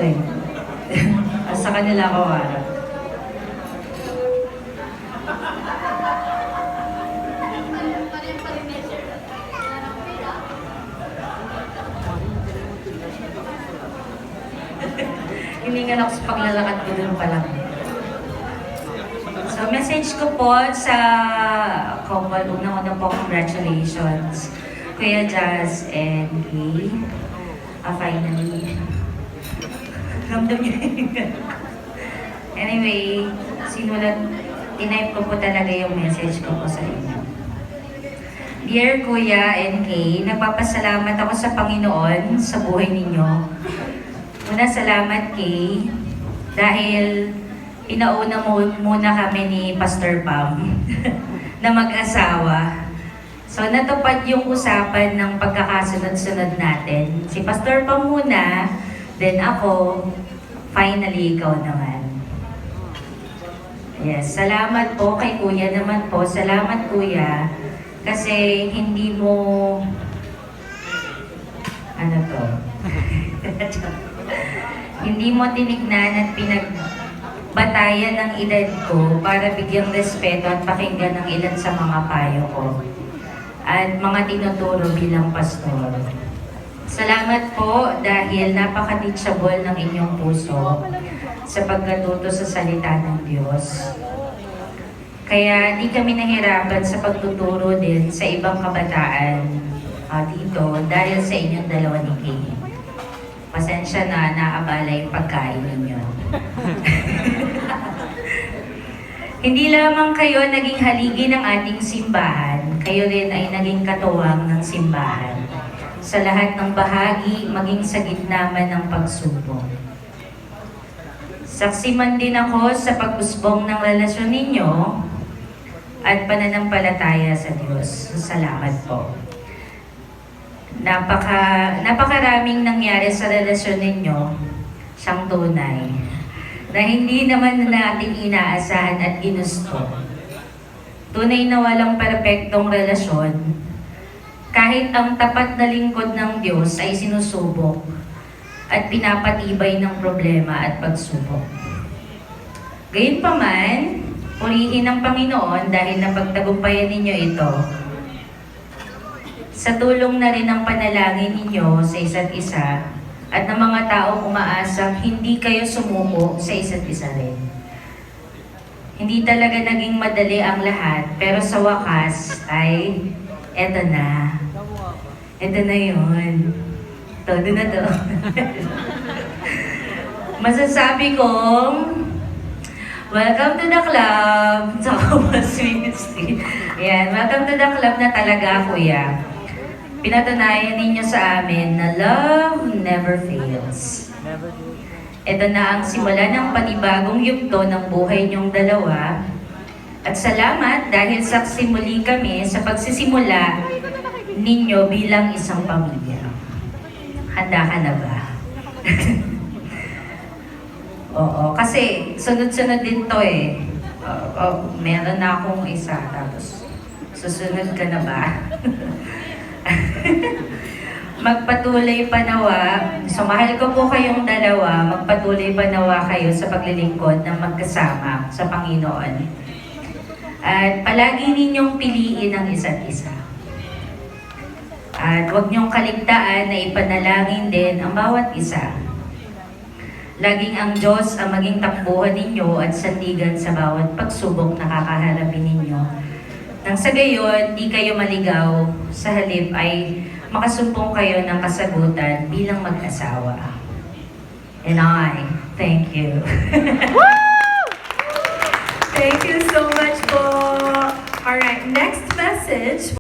eh. Sa kanila ako harap. Hiningan ako sa paglalakad ko dun pa lang. So, message ko po sa couple, una-una po, congratulations. Kuya Jazz and Kay. Finally. Ramdam niya. Anyway, tinype ko po talaga yung message ko po sa inyo. Dear Kuya and Kay, nagpapasalamat ako sa Panginoon sa buhay ninyo. Una, salamat Kay, dahil pinauna muna kami ni Pastor Pam na mag-asawa. So natupad yung usapan ng pagkakasunod-sunod natin. Si Pastor Pam muna, then ako, finally ikaw naman. Yes, salamat po kay Kuya naman po. Salamat Kuya, kasi hindi mo, ano to? Hindi mo tinignan at batayan ng edad ko para bigyang respeto at pakinggan ng ilan sa mga payo ko at mga tinuturo bilang pastor. Salamat po dahil napaka-teachable ng inyong puso sa pagkatuto sa salita ng Diyos. Kaya di kami nahirapan sa pagtuturo din sa ibang kabataan dito dahil sa inyong dalawa ni Kay. Pasensya na, naabala yung pagkain ninyo. Hindi lamang kayo naging haligi ng ating simbahan, kayo rin ay naging katuwang ng simbahan. Sa lahat ng bahagi, maging sa gitna man ng pagsubok. Saksi man din ako sa pag-usbong ng relasyon ninyo at pananampalataya sa Diyos. Salamat po. Napakaraming nangyari sa relasyon ninyo, siyang tunay, na hindi naman natin inaasahan at ginusto. Tunay na walang perpektong relasyon, kahit ang tapat na lingkod ng Diyos ay sinusubok at pinapatibay ng problema at pagsubok. Gayunpaman, purihin ng Panginoon dahil napagtagumpayan ninyo ito, sa tulong na rin ng panalangin ninyo sa isa't isa at ng mga taong umaasang hindi kayo sumuko sa isa't isa rin. Hindi talaga naging madali ang lahat, pero sa wakas ay eto na. Eto na yun. Todo na to. Masasabi kong, welcome to the club. Sa Kumas Ministry. Yan, welcome to the club na talaga, Kuya. Pinatunayan ninyo sa amin na love never fails. Ito na ang simula ng panibagong yugto ng buhay niyong dalawa. At salamat dahil saksi muli kami sa pagsisimula ninyo bilang isang pamilya. Handa ka na ba? Oo, kasi sunod-sunod din to eh. Meron na akong isa, tapos susunod ka na ba? Magpatuloy pa nawa, so mahal ko po kayong dalawa, magpatuloy pa nawa kayo sa paglilingkod ng magkasama sa Panginoon. At palagi ninyong piliin ang isa't isa. At huwag niyong kaligtaan na ipanalangin din ang bawat isa. Laging ang Diyos ang maging takbuhan ninyo at sandigan sa bawat pagsubok na kakaharapin ninyo. Nang sa gayon, di kayo maligaw, sa halip ay makasumpong kayo ng kasagutan bilang mag-asawa. And I thank you.